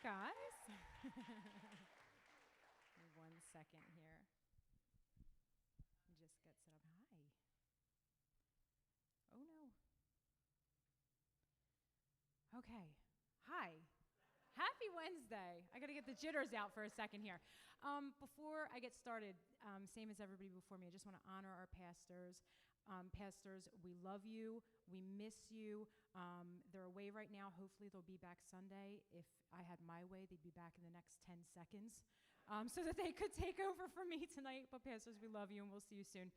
guys. One second here. Just get set up. Hi. Oh, no. Okay. Hi. Happy Wednesday. I got to get the jitters out for a second here. Before I get started, same as everybody before me, I just want to honor our pastors. Pastors, we love you. We miss you. They're away right now. Hopefully they'll be back Sunday. If I had my way, they'd be back in the next 10 seconds so that they could take over for me tonight. But pastors, we love you, and we'll see you soon.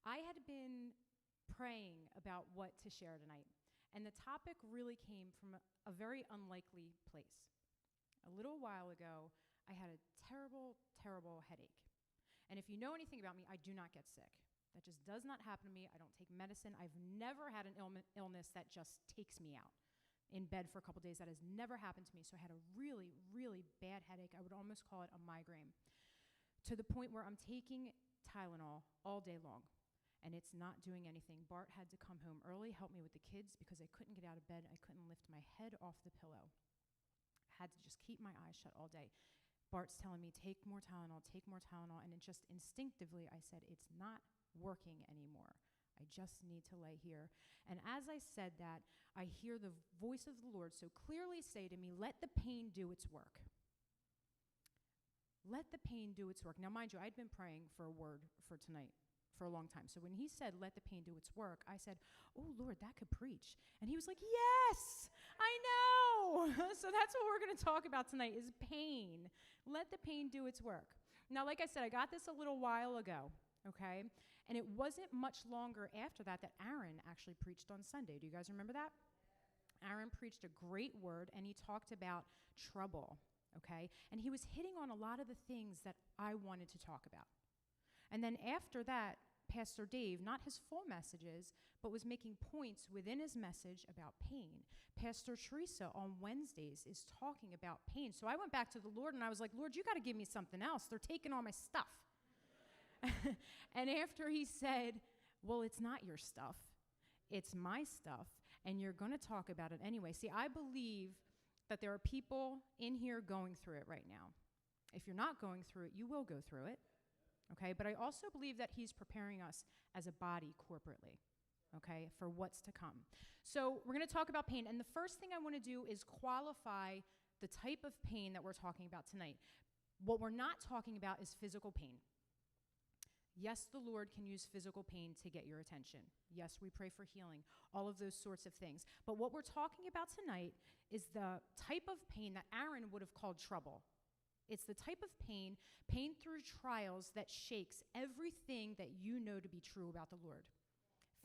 I had been praying about what to share tonight. And the topic really came from a very unlikely place. A little while ago, I had a terrible, terrible headache. And if you know anything about me, I do not get sick. That just does not happen to me. I don't take medicine. I've never had an illness that just takes me out in bed for a couple days. That has never happened to me. So I had a really, really bad headache. I would almost call it a migraine, to the point where I'm taking Tylenol all day long. And it's not doing anything. Bart had to come home early, help me with the kids, because I couldn't get out of bed. I couldn't lift my head off the pillow. I had to just keep my eyes shut all day. Bart's telling me, take more Tylenol, and it just instinctively, I said, it's not working anymore. I just need to lay here. And as I said that, I hear the voice of the Lord so clearly say to me, let the pain do its work. Let the pain do its work. Now, mind you, I'd been praying for a word for tonight for a long time. So when he said, let the pain do its work, I said, oh, Lord, that could preach. And he was like, yes, I know. So that's what we're going to talk about tonight is pain. Let the pain do its work. Now, like I said, I got this a little while ago, okay? And it wasn't much longer after that Aaron actually preached on Sunday. Do you guys remember that? Aaron preached a great word, and he talked about trouble, okay? And he was hitting on a lot of the things that I wanted to talk about. And then after that, Pastor Dave, not his full messages, but was making points within his message about pain. Pastor Teresa on Wednesdays is talking about pain. So I went back to the Lord and I was like, Lord, you got to give me something else. They're taking all my stuff. And after he said, well, it's not your stuff. It's my stuff. And you're going to talk about it anyway. See, I believe that there are people in here going through it right now. If you're not going through it, you will go through it. Okay, but I also believe that he's preparing us as a body corporately, okay, for what's to come. So we're going to talk about pain, and the first thing I want to do is qualify the type of pain that we're talking about tonight. What we're not talking about is physical pain. Yes, the Lord can use physical pain to get your attention. Yes, we pray for healing, all of those sorts of things. But what we're talking about tonight is the type of pain that Aaron would have called trouble. It's the type of pain through trials that shakes everything that you know to be true about the Lord.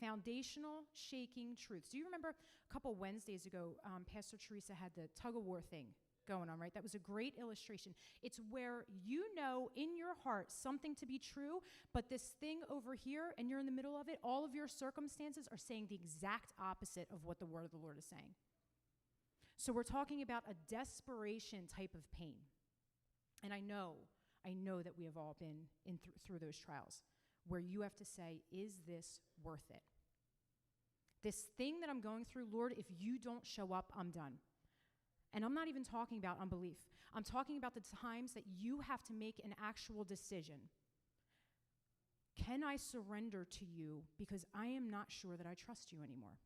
Foundational, shaking truths. Do you remember a couple Wednesdays ago, Pastor Teresa had the tug-of-war thing going on, right? That was a great illustration. It's where you know in your heart something to be true, but this thing over here, and you're in the middle of it, all of your circumstances are saying the exact opposite of what the word of the Lord is saying. So we're talking about a desperation type of pain. And I know that we have all been through those trials where you have to say, is this worth it? This thing that I'm going through, Lord, if you don't show up, I'm done. And I'm not even talking about unbelief. I'm talking about the times that you have to make an actual decision. Can I surrender to you because I am not sure that I trust you anymore?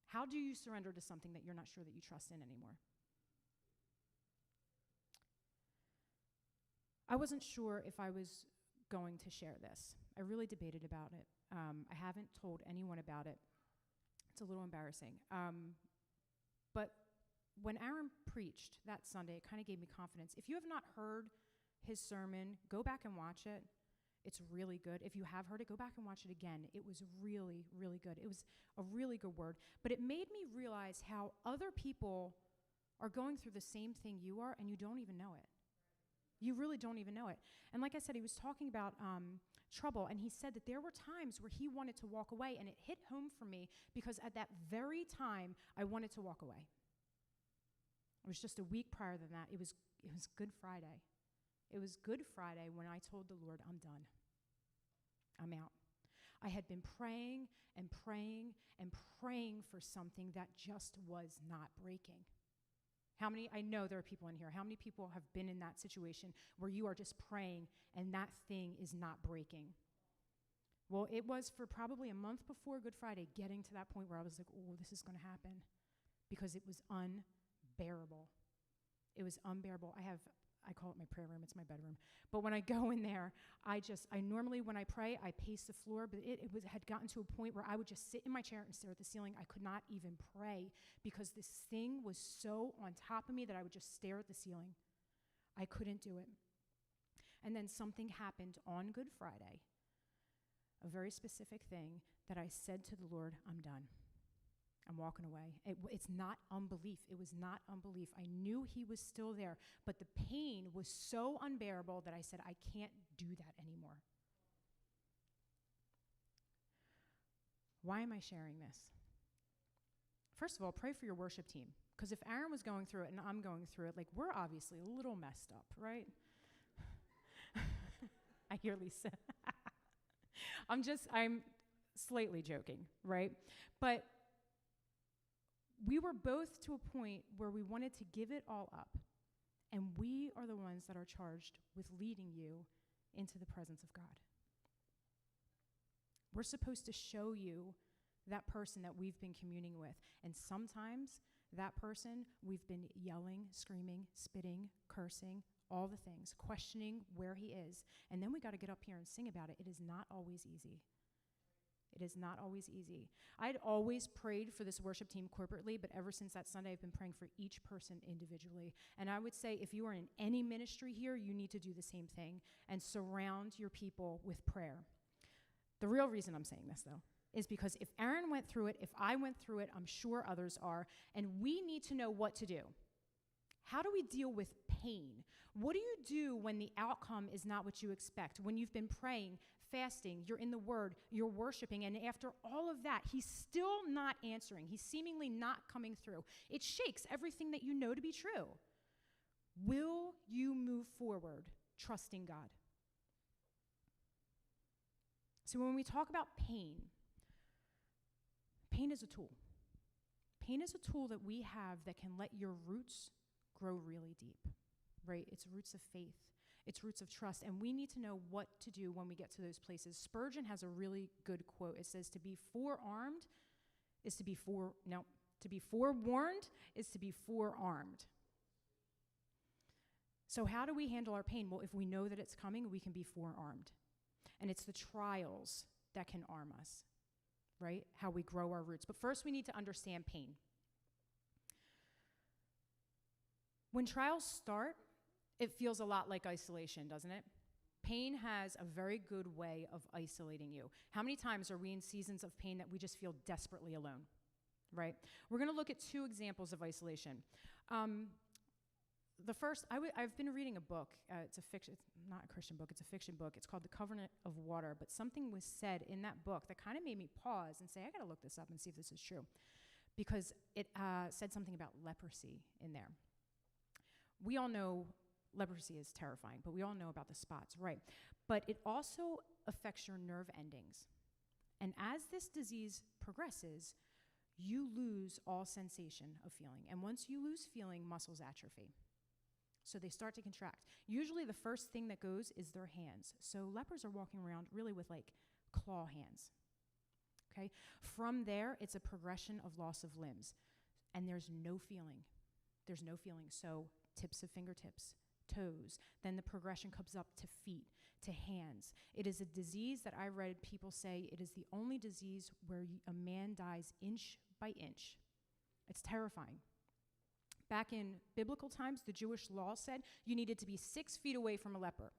How do you surrender to something that you're not sure that you trust in anymore? I wasn't sure if I was going to share this. I really debated about it. I haven't told anyone about it. It's a little embarrassing. But when Aaron preached that Sunday, it kind of gave me confidence. If you have not heard his sermon, go back and watch it. It's really good. If you have heard it, go back and watch it again. It was really, really good. It was a really good word. But it made me realize how other people are going through the same thing you are, and you don't even know it. You really don't even know it. And like I said, he was talking about trouble, and he said that there were times where he wanted to walk away, and it hit home for me because at that very time, I wanted to walk away. It was just a week prior than that. It was Good Friday. It was Good Friday when I told the Lord, I'm done. I'm out. I had been praying and praying and praying for something that just was not breaking. How many, I know there are people in here, how many people have been in that situation where you are just praying and that thing is not breaking? Well, it was for probably a month before Good Friday getting to that point where I was like, oh, this is going to happen, because it was unbearable. It was unbearable. I call it my prayer room. It's my bedroom. But when I go in there, I normally, when I pray, I pace the floor, but it had gotten to a point where I would just sit in my chair and stare at the ceiling. I could not even pray because this thing was so on top of me that I would just stare at the ceiling. I couldn't do it. And then something happened on Good Friday, a very specific thing that I said to the Lord, I'm done. I'm walking away. It's not unbelief. It was not unbelief. I knew he was still there, but the pain was so unbearable that I said, I can't do that anymore. Why am I sharing this? First of all, pray for your worship team, because if Aaron was going through it and I'm going through it, like, we're obviously a little messed up, right? I hear Lisa. I'm slightly joking, right? But we were both to a point where we wanted to give it all up. And we are the ones that are charged with leading you into the presence of God. We're supposed to show you that person that we've been communing with. And sometimes that person, we've been yelling, screaming, spitting, cursing, all the things, questioning where he is. And then we got to get up here and sing about it. It is not always easy. It is not always easy. I'd always prayed for this worship team corporately, but ever since that Sunday, I've been praying for each person individually. And I would say if you are in any ministry here, you need to do the same thing and surround your people with prayer. The real reason I'm saying this, though, is because if Aaron went through it, if I went through it, I'm sure others are, and we need to know what to do. How do we deal with pain? What do you do when the outcome is not what you expect? When you've been praying, fasting, you're in the Word, you're worshiping, and after all of that, he's still not answering. He's seemingly not coming through. It shakes everything that you know to be true. Will you move forward trusting God? So when we talk about pain, pain is a tool. Pain is a tool that we have that can let your roots grow really deep, right? It's roots of faith. It's roots of trust. And we need to know what to do when we get to those places. Spurgeon has a really good quote. It says, to be forewarned is to be forewarned is to be forearmed. So how do we handle our pain? Well, if we know that it's coming, we can be forearmed. And it's the trials that can arm us, right? How we grow our roots. But first, we need to understand pain. When trials start, it feels a lot like isolation, doesn't it? Pain has a very good way of isolating you. How many times are we in seasons of pain that we just feel desperately alone, right? We're going to look at two examples of isolation. The first, I've been reading a book. It's not a Christian book. It's a fiction book. It's called The Covenant of Water. But something was said in that book that kind of made me pause and say, I got to look this up and see if this is true. Because it said something about leprosy in there. We all know leprosy is terrifying, but we all know about the spots, right? But it also affects your nerve endings. And as this disease progresses, you lose all sensation of feeling. And once you lose feeling, muscles atrophy. So they start to contract. Usually the first thing that goes is their hands. So lepers are walking around really with like claw hands. Okay? From there, it's a progression of loss of limbs. And there's no feeling. There's no feeling. So tips of fingertips, toes. Then the progression comes up to feet, to hands. It is a disease that I read people say it is the only disease where a man dies inch by inch. It's terrifying. Back in biblical times, the Jewish law said you needed to be 6 feet away from a leper.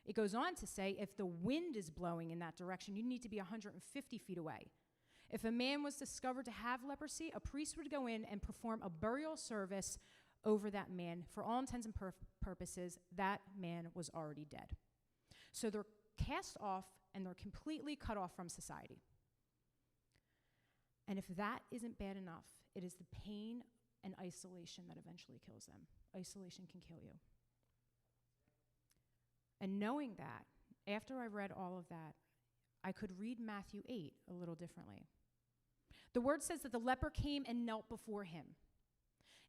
It goes on to say if the wind is blowing in that direction, you need to be 150 feet away. If a man was discovered to have leprosy, a priest would go in and perform a burial service over that man. For all intents and purposes, that man was already dead. So they're cast off and they're completely cut off from society. And if that isn't bad enough, it is the pain and isolation that eventually kills them. Isolation can kill you. And knowing that, after I read all of that, I could read Matthew 8 a little differently. The word says that the leper came and knelt before him.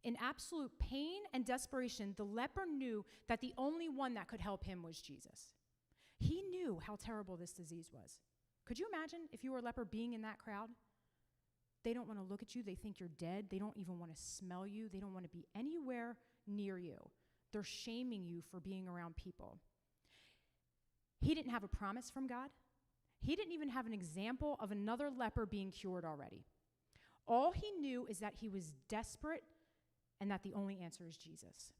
In absolute pain and desperation, the leper knew that the only one that could help him was Jesus. He knew how terrible this disease was. Could you imagine if you were a leper being in that crowd? They don't want to look at you. They think you're dead. They don't even want to smell you. They don't want to be anywhere near you. They're shaming you for being around people. He didn't have a promise from God. He didn't even have an example of another leper being cured already. All he knew is that he was desperate and that the only answer is Jesus.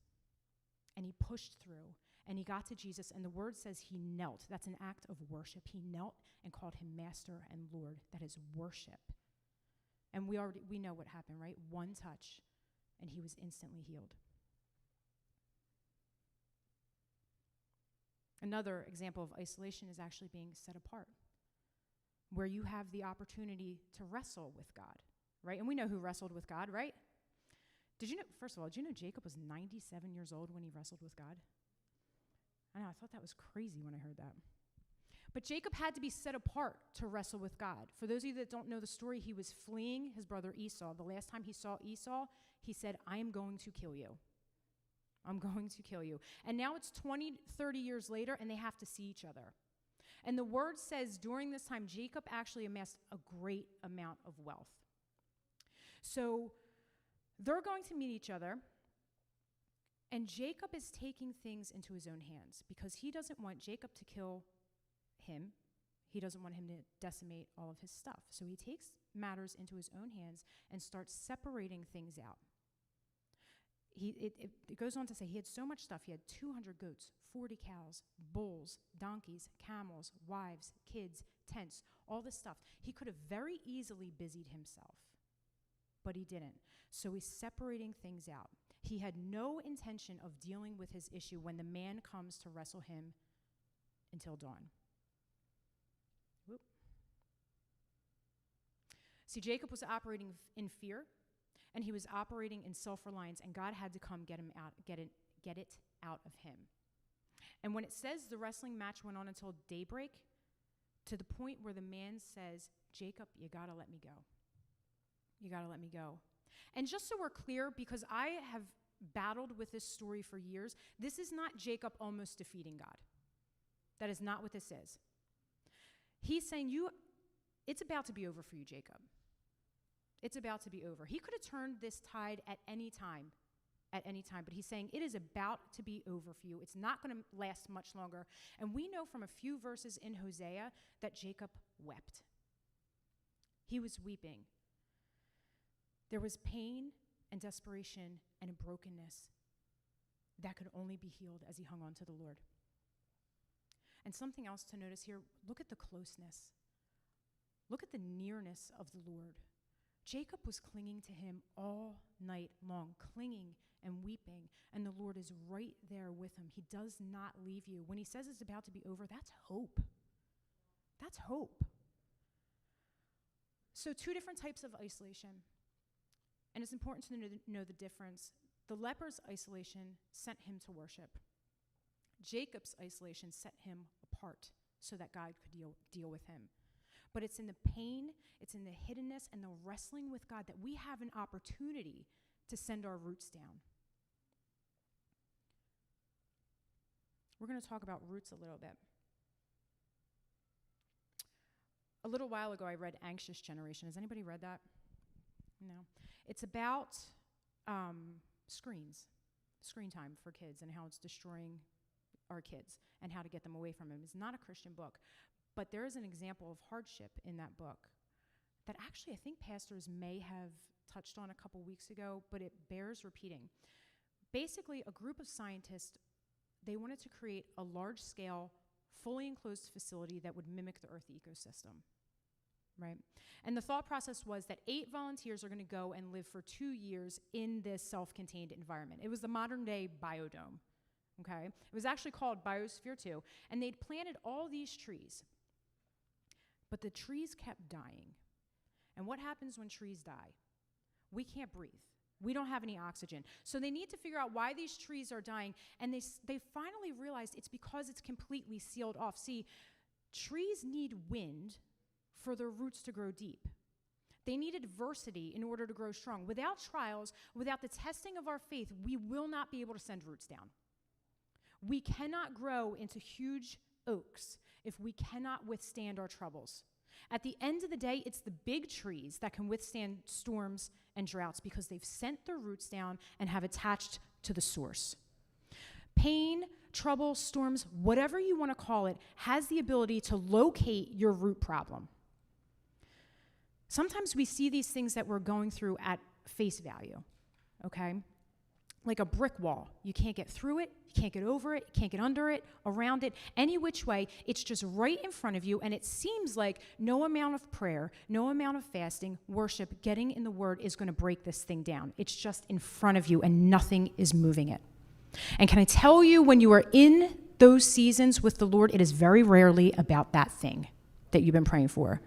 And he pushed through, and he got to Jesus, and the word says he knelt. That's an act of worship. He knelt and called him Master and Lord. That is worship. And we know what happened, right? One touch, and he was instantly healed. Another example of isolation is actually being set apart, where you have the opportunity to wrestle with God, right? And we know who wrestled with God, right? Did you know, first of all, did you know Jacob was 97 years old when he wrestled with God? I know, I thought that was crazy when I heard that. But Jacob had to be set apart to wrestle with God. For those of you that don't know the story, he was fleeing his brother Esau. The last time he saw Esau, he said, I am going to kill you. I'm going to kill you. And now it's 20, 30 years later, and they have to see each other. And the word says during this time, Jacob actually amassed a great amount of wealth. So they're going to meet each other, and Jacob is taking things into his own hands because he doesn't want Jacob to kill him. He doesn't want him to decimate all of his stuff. So he takes matters into his own hands and starts separating things out. It goes on to say he had so much stuff. He had 200 goats, 40 cows, bulls, donkeys, camels, wives, kids, tents, all this stuff. He could have very easily busied himself, but he didn't. So he's separating things out. He had no intention of dealing with his issue when the man comes to wrestle him until dawn. Whoop. See, Jacob was operating in fear, and he was operating in self-reliance, and God had to come get it out of him. And when it says the wrestling match went on until daybreak, to the point where the man says, Jacob, you got to let me go. You got to let me go. And just so we're clear, because I have battled with this story for years, this is not Jacob almost defeating God. That is not what this is. He's saying, it's about to be over for you, Jacob. It's about to be over. He could have turned this tide at any time, but he's saying it is about to be over for you. It's not going to last much longer. And we know from a few verses in Hosea that Jacob wept. He was weeping. There was pain and desperation and a brokenness that could only be healed as he hung on to the Lord. And something else to notice here, look at the closeness. Look at the nearness of the Lord. Jacob was clinging to him all night long, clinging and weeping, and the Lord is right there with him. He does not leave you. When he says it's about to be over, that's hope. That's hope. So 2 different types of isolation. And it's important to know the difference. The leper's isolation sent him to worship. Jacob's isolation set him apart so that God could deal with him. But it's in the pain, it's in the hiddenness and the wrestling with God that we have an opportunity to send our roots down. We're going to talk about roots a little bit. A little while ago, I read Anxious Generation. Has anybody read that? No. It's about screen time for kids and how it's destroying our kids and how to get them away from them. It's not a Christian book, but there is an example of hardship in that book that actually I think pastors may have touched on a couple weeks ago, but it bears repeating. Basically, a group of scientists, they wanted to create a large-scale, fully enclosed facility that would mimic the Earth ecosystem. Right? And the thought process was that 8 volunteers are going to go and live for 2 years in this self-contained environment. It was the modern-day biodome. Okay? It was actually called Biosphere 2, and they'd planted all these trees. But the trees kept dying. And what happens when trees die? We can't breathe. We don't have any oxygen. So they need to figure out why these trees are dying, and they finally realized it's because it's completely sealed off. See, trees need wind for their roots to grow deep. They need adversity in order to grow strong. Without trials, without the testing of our faith, we will not be able to send roots down. We cannot grow into huge oaks if we cannot withstand our troubles. At the end of the day, it's the big trees that can withstand storms and droughts because they've sent their roots down and have attached to the source. Pain, trouble, storms, whatever you want to call it, has the ability to locate your root problem. Sometimes we see these things that we're going through at face value, okay? Like a brick wall. You can't get through it, you can't get over it, you can't get under it, around it, any which way. It's just right in front of you, and it seems like no amount of prayer, no amount of fasting, worship, getting in the Word is going to break this thing down. It's just in front of you, and nothing is moving it. And can I tell you, when you are in those seasons with the Lord, it is very rarely about that thing that you've been praying for.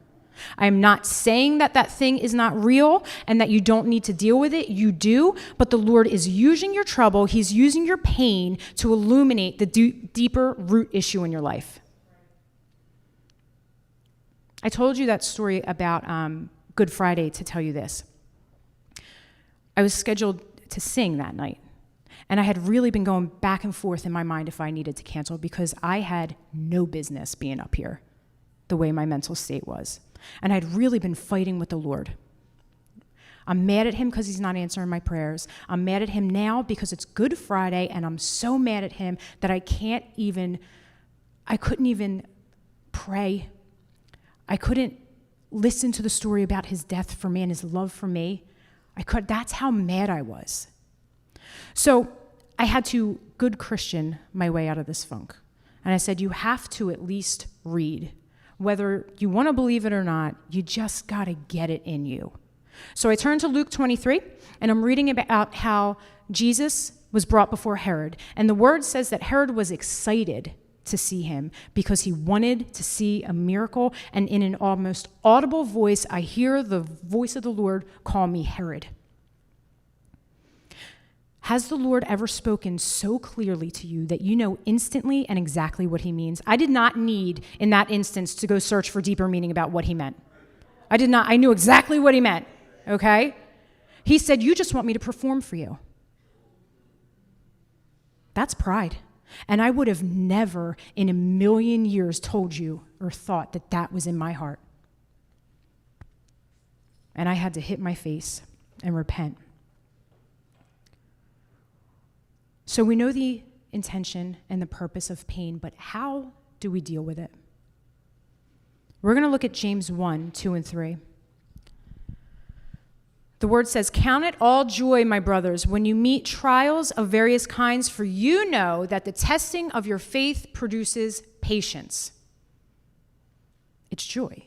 I am not saying that that thing is not real and that you don't need to deal with it. You do, but the Lord is using your trouble. He's using your pain to illuminate the deeper root issue in your life. I told you that story about Good Friday to tell you this. I was scheduled to sing that night, and I had really been going back and forth in my mind if I needed to cancel because I had no business being up here the way my mental state was. And I'd really been fighting with the Lord. I'm mad at him because he's not answering my prayers. I'm mad at him now because it's Good Friday, and I'm so mad at him that I couldn't even pray. I couldn't listen to the story about his death for me and his love for me. That's how mad I was. So I had to good Christian my way out of this funk. And I said, you have to at least read. Whether you want to believe it or not, you just got to get it in you. So I turned to Luke 23, and I'm reading about how Jesus was brought before Herod. And the word says that Herod was excited to see him because he wanted to see a miracle. And in an almost audible voice, I hear the voice of the Lord call me Herod. Has the Lord ever spoken so clearly to you that you know instantly and exactly what he means? I did not need, in that instance, to go search for deeper meaning about what he meant. I knew exactly what he meant, okay? He said, you just want me to perform for you. That's pride. And I would have never in a million years told you or thought that that was in my heart. And I had to hit my face and repent. So we know the intention and the purpose of pain, but how do we deal with it? We're going to look at James 1, 2, and 3. The word says, count it all joy, my brothers, when you meet trials of various kinds, for you know that the testing of your faith produces patience. It's joy.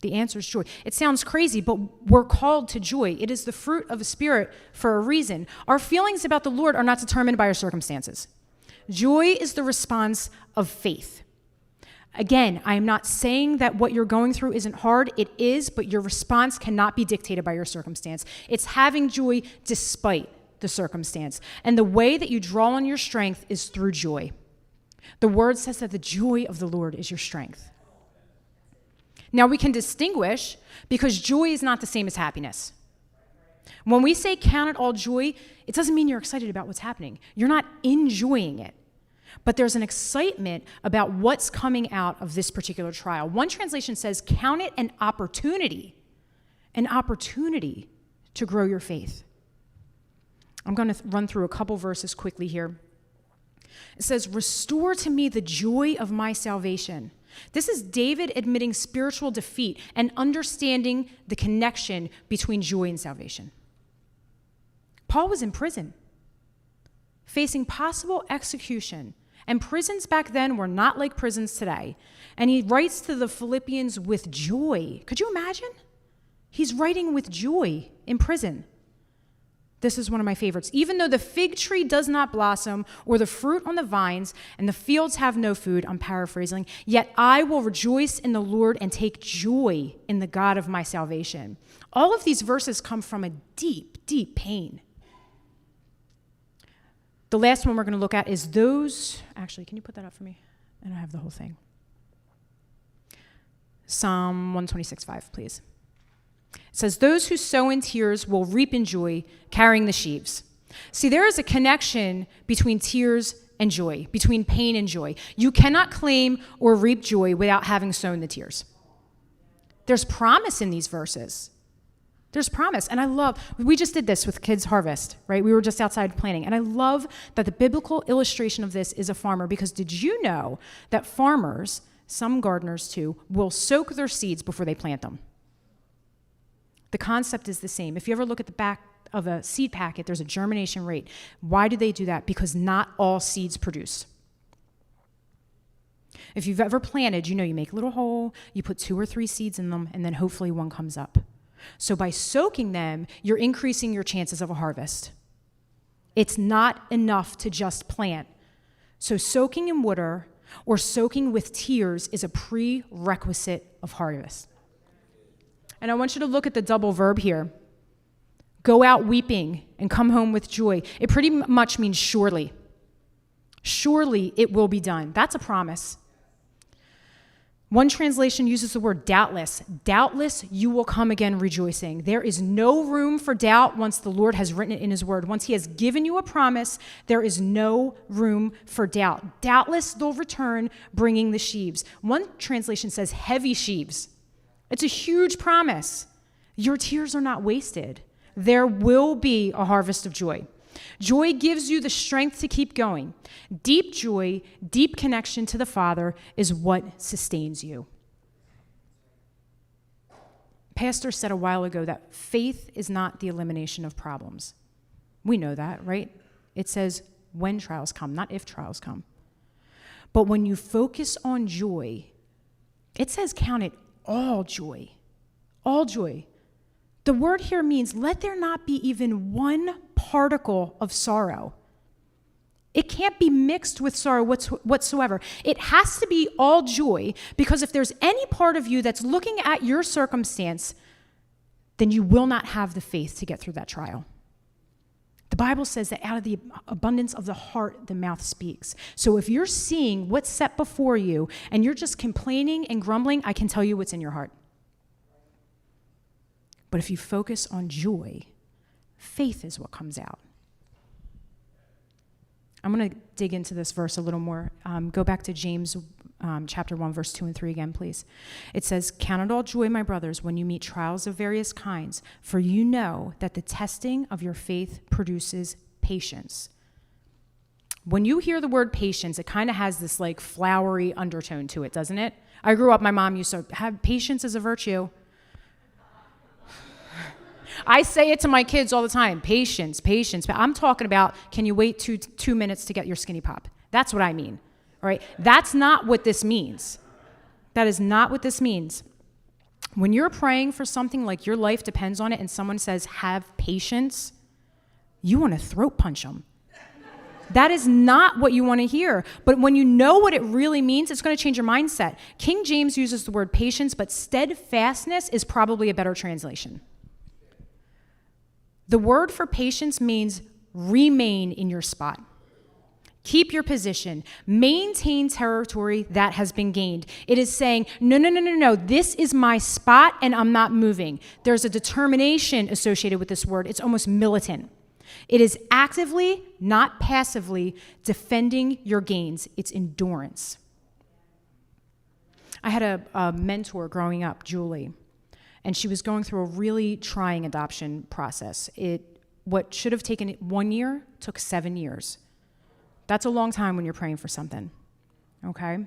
The answer is joy. It sounds crazy, but we're called to joy. It is the fruit of the Spirit for a reason. Our feelings about the Lord are not determined by our circumstances. Joy is the response of faith. Again, I am not saying that what you're going through isn't hard. It is, but your response cannot be dictated by your circumstance. It's having joy despite the circumstance. And the way that you draw on your strength is through joy. The word says that the joy of the Lord is your strength. Now, we can distinguish because joy is not the same as happiness. When we say count it all joy, it doesn't mean you're excited about what's happening. You're not enjoying it. But there's an excitement about what's coming out of this particular trial. One translation says, count it an opportunity to grow your faith. I'm going to run through a couple verses quickly here. It says, restore to me the joy of my salvation. This is David admitting spiritual defeat and understanding the connection between joy and salvation. Paul was in prison, facing possible execution, and prisons back then were not like prisons today. And he writes to the Philippians with joy. Could you imagine? He's writing with joy in prison. This is one of my favorites. Even though the fig tree does not blossom or the fruit on the vines and the fields have no food, I'm paraphrasing, yet I will rejoice in the Lord and take joy in the God of my salvation. All of these verses come from a deep, deep pain. The last one we're going to look at is actually, can you put that up for me? I don't have the whole thing. Psalm 126:5, please. It says, those who sow in tears will reap in joy, carrying the sheaves. See, there is a connection between tears and joy, between pain and joy. You cannot claim or reap joy without having sown the tears. There's promise in these verses. There's promise. And we just did this with Kids Harvest, right? We were just outside planting. And I love that the biblical illustration of this is a farmer, because did you know that farmers, some gardeners too, will soak their seeds before they plant them? The concept is the same. If you ever look at the back of a seed packet, there's a germination rate. Why do they do that? Because not all seeds produce. If you've ever planted, you know you make a little hole, you put 2 or 3 seeds in them, and then hopefully one comes up. So by soaking them, you're increasing your chances of a harvest. It's not enough to just plant. So soaking in water or soaking with tears is a prerequisite of harvest. And I want you to look at the double verb here. Go out weeping and come home with joy. It pretty much means surely. Surely it will be done. That's a promise. One translation uses the word doubtless. Doubtless you will come again rejoicing. There is no room for doubt once the Lord has written it in his word. Once he has given you a promise, there is no room for doubt. Doubtless they'll return bringing the sheaves. One translation says heavy sheaves. It's a huge promise. Your tears are not wasted. There will be a harvest of joy. Joy gives you the strength to keep going. Deep joy, deep connection to the Father is what sustains you. Pastor said a while ago that faith is not the elimination of problems. We know that, right? It says when trials come, not if trials come. But when you focus on joy, it says count it all joy. All joy. The word here means let there not be even one particle of sorrow. It can't be mixed with sorrow whatsoever. It has to be all joy, because if there's any part of you that's looking at your circumstance, then you will not have the faith to get through that trial. The Bible says that out of the abundance of the heart, the mouth speaks. So if you're seeing what's set before you and you're just complaining and grumbling, I can tell you what's in your heart. But if you focus on joy, faith is what comes out. I'm going to dig into this verse a little more. Go back to James chapter 1, verse 2 and 3 again, please. It says, "Count it all joy, my brothers, when you meet trials of various kinds, for you know that the testing of your faith produces patience." When you hear the word patience, it kind of has this like flowery undertone to it, doesn't it? I grew up, my mom used to have patience as a virtue. I say it to my kids all the time, patience, patience. But I'm talking about, can you wait two minutes to get your skinny pop? That's what I mean, all right? That's not what this means. That is not what this means. When you're praying for something like your life depends on it and someone says, have patience, you want to throat punch them. That is not what you want to hear. But when you know what it really means, it's going to change your mindset. King James uses the word patience, but steadfastness is probably a better translation. The word for patience means remain in your spot. Keep your position. Maintain territory that has been gained. It is saying, no, this is my spot and I'm not moving. There's a determination associated with this word. It's almost militant. It is actively, not passively, defending your gains. It's endurance. I had a mentor growing up, Julie. And she was going through a really trying adoption process. What should have taken 1 year took 7 years. That's a long time when you're praying for something, okay?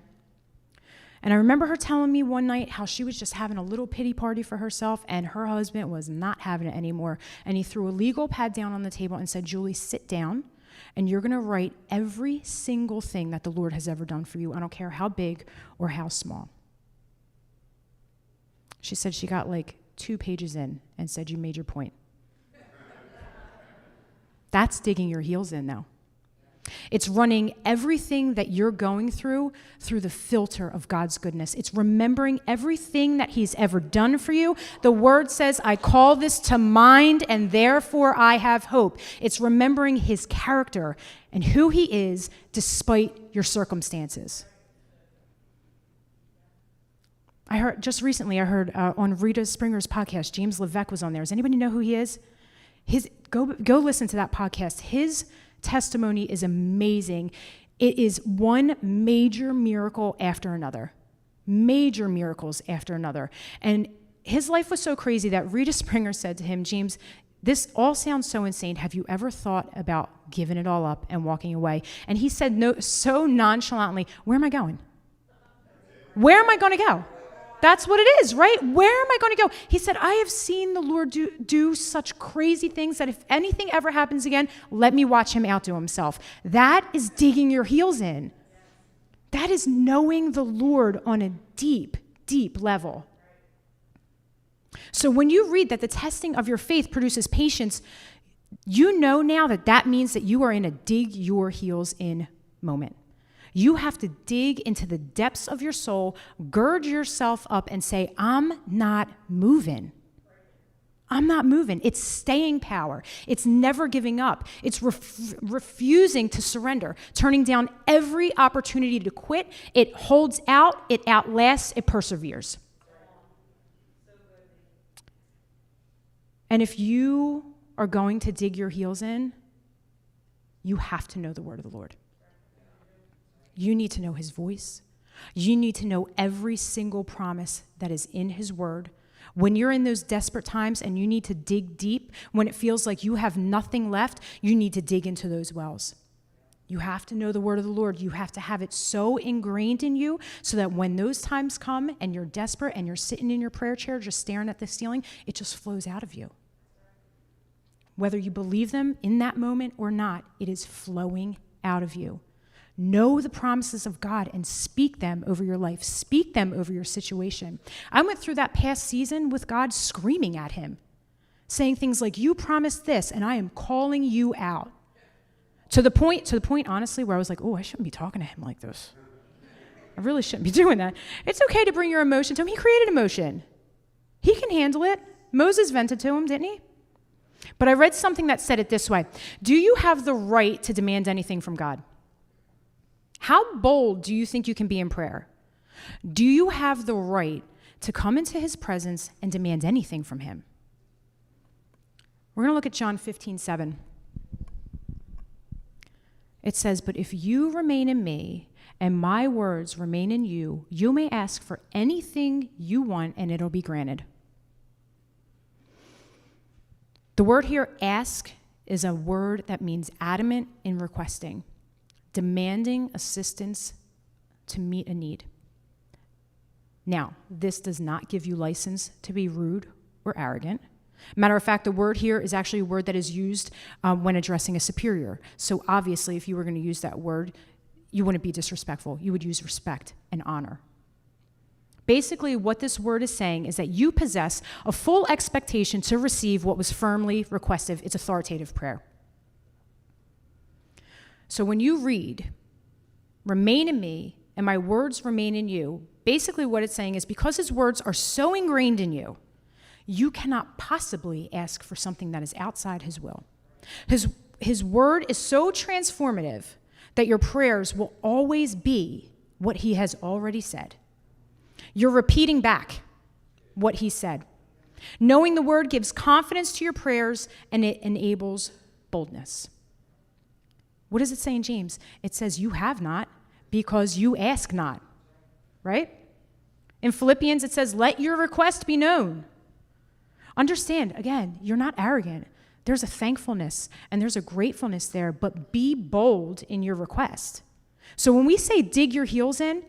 And I remember her telling me one night how she was just having a little pity party for herself, and her husband was not having it anymore. And he threw a legal pad down on the table and said, "Julie, sit down, and you're going to write every single thing that the Lord has ever done for you. I don't care how big or how small." She said she got like 2 pages in and said, "You made your point." That's digging your heels in now. It's running everything that you're going through the filter of God's goodness. It's remembering everything that he's ever done for you. The word says, "I call this to mind and therefore I have hope." It's remembering his character and who he is despite your circumstances. I heard just recently, on Rita Springer's podcast, James Levesque was on there. Does anybody know who he is? Go listen to that podcast. His testimony is amazing. It is one major miracle after another. Major miracles after another. And his life was so crazy that Rita Springer said to him, James, this all sounds so insane. Have you ever thought about giving it all up and walking away? And he said no, so nonchalantly, where am I going? Where am I going to go? That's what it is, right? Where am I going to go? He said, I have seen the Lord do such crazy things that if anything ever happens again, let me watch him outdo himself. That is digging your heels in. That is knowing the Lord on a deep, deep level. So when you read that the testing of your faith produces patience, you know now that means that you are in a dig your heels in moment. You have to dig into the depths of your soul, gird yourself up and say, I'm not moving. I'm not moving. It's staying power. It's never giving up. It's refusing to surrender, turning down every opportunity to quit. It holds out, it outlasts, it perseveres. And if you are going to dig your heels in, you have to know the word of the Lord. You need to know his voice. You need to know every single promise that is in his word. When you're in those desperate times and you need to dig deep, when it feels like you have nothing left, you need to dig into those wells. You have to know the word of the Lord. You have to have it so ingrained in you so that when those times come and you're desperate and you're sitting in your prayer chair just staring at the ceiling, it just flows out of you. Whether you believe them in that moment or not, it is flowing out of you. Know the promises of God and speak them over your life. Speak them over your situation. I went through that past season with God screaming at him, saying things like, you promised this, and I am calling you out. To the point, honestly, where I was like, oh, I shouldn't be talking to him like this. I really shouldn't be doing that. It's okay to bring your emotion to him. He created emotion. He can handle it. Moses vented to him, didn't he? But I read something that said it this way. Do you have the right to demand anything from God? How bold do you think you can be in prayer? Do you have the right to come into his presence and demand anything from him? We're going to look at John 15:7. It says, but if you remain in me and my words remain in you, you may ask for anything you want and it'll be granted. The word here, ask, is a word that means adamant in requesting, demanding assistance to meet a need. Now, this does not give you license to be rude or arrogant. Matter of fact, the word here is actually a word that is used when addressing a superior. So obviously, if you were going to use that word, you wouldn't be disrespectful. You would use respect and honor. Basically, what this word is saying is that you possess a full expectation to receive what was firmly requested. It's authoritative prayer. So when you read, remain in me and my words remain in you, basically what it's saying is because his words are so ingrained in you, you cannot possibly ask for something that is outside his will. His word is so transformative that your prayers will always be what he has already said. You're repeating back what he said. Knowing the word gives confidence to your prayers and it enables boldness. What does it say in James? It says you have not because you ask not, right? In Philippians, it says, let your request be known. Understand, again, you're not arrogant. There's a thankfulness and there's a gratefulness there, but be bold in your request. So when we say dig your heels in,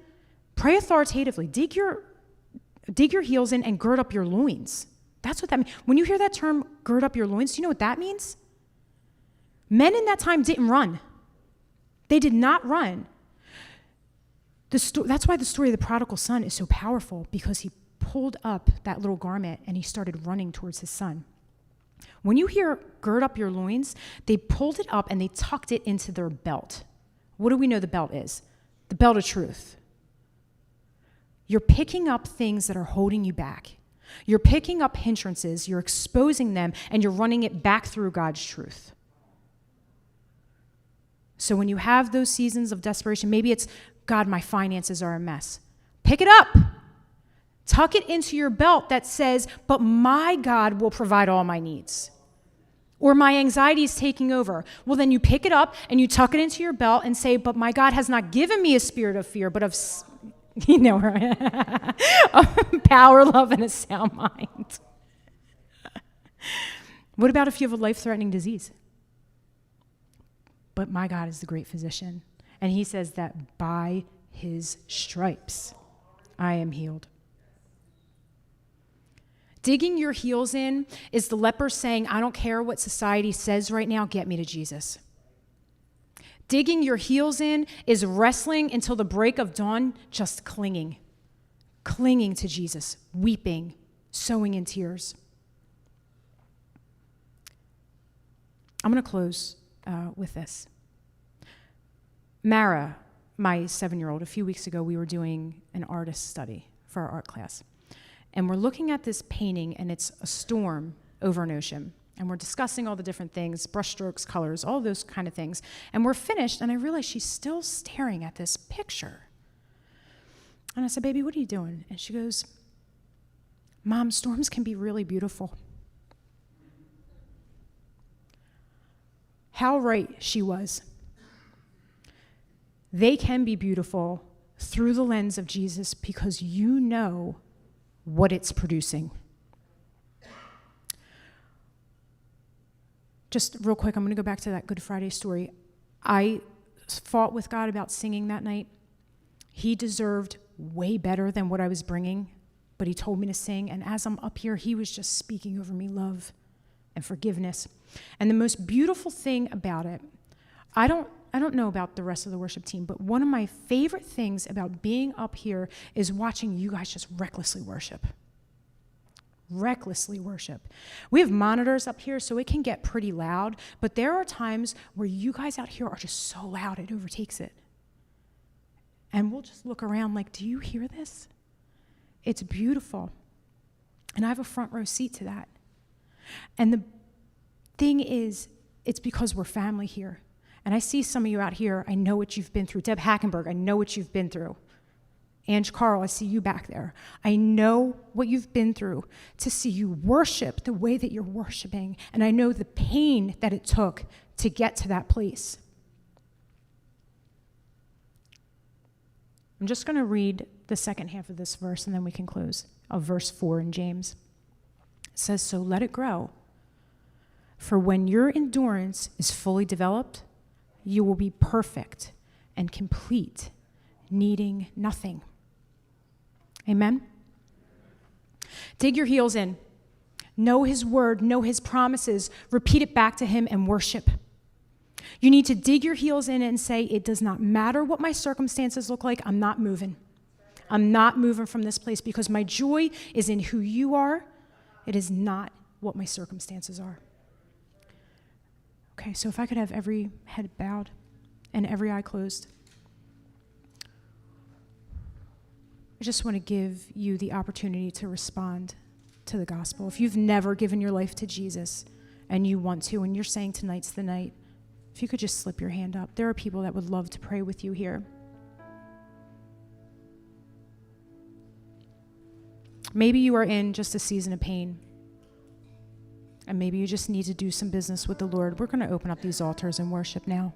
pray authoritatively. Dig your heels in and gird up your loins. That's what that means. When you hear that term, gird up your loins, do you know what that means? Men in that time didn't run. They did not run. That's why the story of the prodigal son is so powerful, because he pulled up that little garment and he started running towards his son. When you hear gird up your loins, they pulled it up and they tucked it into their belt. What do we know the belt is? The belt of truth. You're picking up things that are holding you back. You're picking up hindrances, you're exposing them, and you're running it back through God's truth. So when you have those seasons of desperation, maybe it's, God, my finances are a mess. Pick it up. Tuck it into your belt that says, but my God will provide all my needs. Or my anxiety is taking over. Well, then you pick it up and you tuck it into your belt and say, but my God has not given me a spirit of fear, but of, right? Of power, love, and a sound mind. What about if you have a life-threatening disease? But my God is the great physician. And he says that by his stripes, I am healed. Digging your heels in is the leper saying, I don't care what society says right now, get me to Jesus. Digging your heels in is wrestling until the break of dawn, just clinging to Jesus, weeping, sowing in tears. I'm going to close with this. Mara, my 7-year-old, a few weeks ago, we were doing an artist study for our art class. And we're looking at this painting, and it's a storm over an ocean. And we're discussing all the different things, brushstrokes, colors, all those kind of things. And we're finished, and I realize she's still staring at this picture. And I said, baby, what are you doing? And she goes, Mom, storms can be really beautiful. How right she was. They can be beautiful through the lens of Jesus because you know what it's producing. Just real quick, I'm going to go back to that Good Friday story. I fought with God about singing that night. He deserved way better than what I was bringing, but he told me to sing. And as I'm up here, he was just speaking over me love and forgiveness. And the most beautiful thing about it, I don't know about the rest of the worship team, but one of my favorite things about being up here is watching you guys just recklessly worship. Recklessly worship. We have monitors up here, so it can get pretty loud, but there are times where you guys out here are just so loud it overtakes it. And we'll just look around like, do you hear this? It's beautiful. And I have a front row seat to that. And the thing is, it's because we're family here. And I see some of you out here, I know what you've been through. Deb Hackenberg, I know what you've been through. Ange Carl, I see you back there. I know what you've been through to see you worship the way that you're worshiping. And I know the pain that it took to get to that place. I'm just going to read the second half of this verse and then we can close, of verse 4 in James. It says, so let it grow. For when your endurance is fully developed, you will be perfect and complete, needing nothing. Amen? Dig your heels in. Know his word, know his promises, repeat it back to him and worship. You need to dig your heels in and say, it does not matter what my circumstances look like, I'm not moving. I'm not moving from this place because my joy is in who you are. It is not what my circumstances are. Okay, so if I could have every head bowed and every eye closed. I just want to give you the opportunity to respond to the gospel. If you've never given your life to Jesus and you want to, and you're saying tonight's the night, if you could just slip your hand up. There are people that would love to pray with you here. Maybe you are in just a season of pain, and maybe you just need to do some business with the Lord. We're going to open up these altars and worship now.